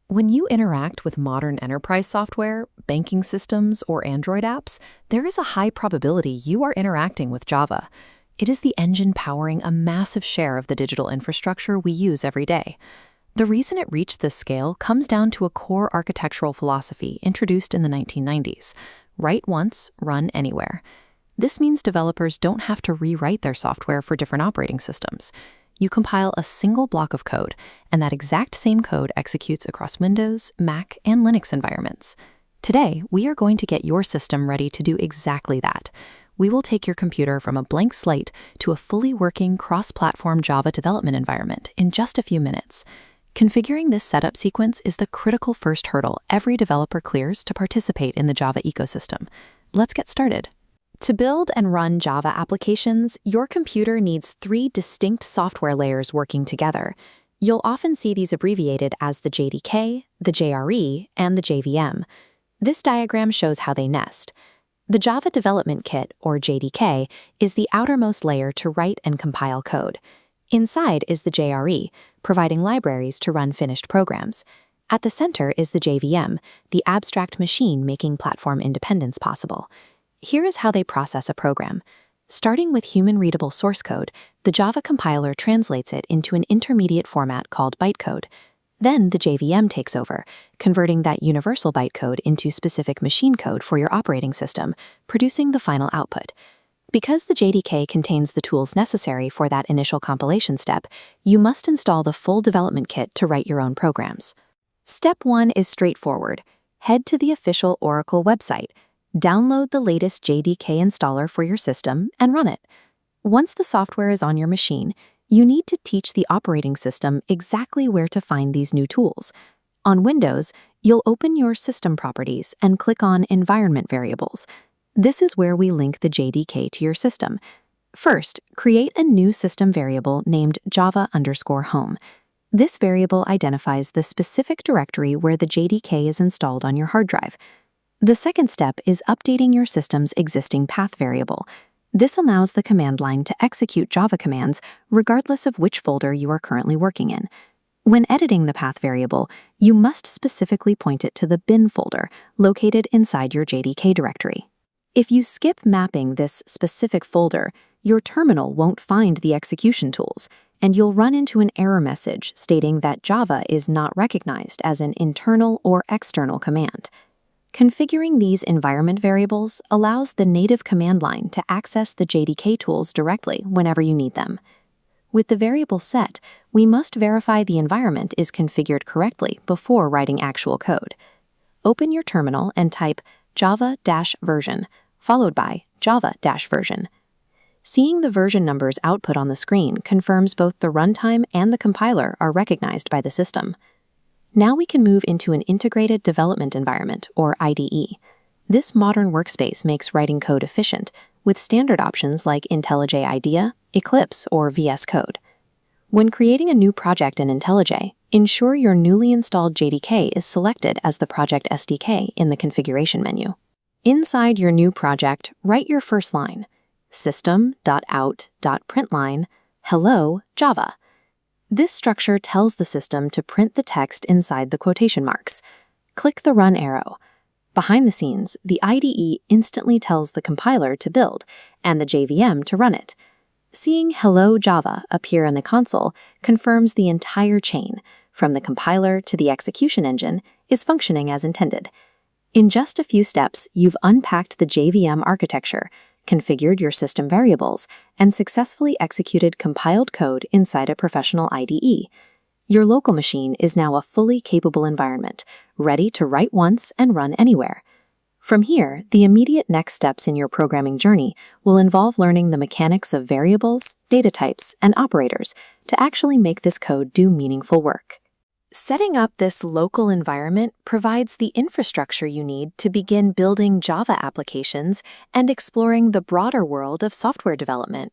When you interact with modern enterprise software, banking systems, or Android apps, there is a high probability you are interacting with Java. It is the engine powering a massive share of the digital infrastructure we use every day. The reason it reached this scale comes down to a core architectural philosophy introduced in the 1990s: write once, run anywhere. This means developers don't have to rewrite their software for different operating systems. You compile a single block of code, and that exact same code executes across Windows, Mac, and Linux environments. Today, we are going to get your system ready to do exactly that. We will take your computer from a blank slate to a fully working cross-platform Java development environment in just a few minutes. Configuring this setup sequence is the critical first hurdle every developer clears to participate in the Java ecosystem. Let's get started. To build and run Java applications, your computer needs three distinct software layers working together. You'll often see these abbreviated as the JDK, the JRE, and the JVM. This diagram shows how they nest. The Java Development Kit, or JDK, is the outermost layer to write and compile code. Inside is the JRE, providing libraries to run finished programs. At the center is the JVM, the abstract machine making platform independence possible. Here is how they process a program. Starting with human-readable source code, the Java compiler translates it into an intermediate format called bytecode. Then the JVM takes over, converting that universal bytecode into specific machine code for your operating system, producing the final output. Because the JDK contains the tools necessary for that initial compilation step, you must install the full development kit to write your own programs. Step 1 is straightforward. Head to the official Oracle website. Download the latest JDK installer for your system and run it. Once the software is on your machine, you need to teach the operating system exactly where to find these new tools. On Windows, you'll open your System Properties and click on Environment Variables. This is where we link the JDK to your system. First, create a new system variable named Java_Home. This variable identifies the specific directory where the JDK is installed on your hard drive. The second step is updating your system's existing path variable. This allows the command line to execute Java commands regardless of which folder you are currently working in. When editing the path variable, you must specifically point it to the bin folder located inside your JDK directory. If you skip mapping this specific folder, your terminal won't find the execution tools, and you'll run into an error message stating that Java is not recognized as an internal or external command. Configuring these environment variables allows the native command line to access the JDK tools directly whenever you need them. With the variable set, we must verify the environment is configured correctly before writing actual code. Open your terminal and type java-version, followed by java-version. Seeing the version numbers output on the screen confirms both the runtime and the compiler are recognized by the system. Now we can move into an integrated development environment, or IDE. This modern workspace makes writing code efficient, with standard options like IntelliJ IDEA, Eclipse, or VS Code. When creating a new project in IntelliJ, ensure your newly installed JDK is selected as the project SDK in the configuration menu. Inside your new project, write your first line, system.out.println, hello, Java. This structure tells the system to print the text inside the quotation marks. Click the Run arrow. Behind the scenes, the IDE instantly tells the compiler to build and the JVM to run it. Seeing Hello Java appear in the console confirms the entire chain, from the compiler to the execution engine, is functioning as intended. In just a few steps, you've unpacked the JVM architecture, configured your system variables, and successfully executed compiled code inside a professional IDE. Your local machine is now a fully capable environment, ready to write once and run anywhere. From here, the immediate next steps in your programming journey will involve learning the mechanics of variables, data types, and operators to actually make this code do meaningful work. Setting up this local environment provides the infrastructure you need to begin building Java applications and exploring the broader world of software development.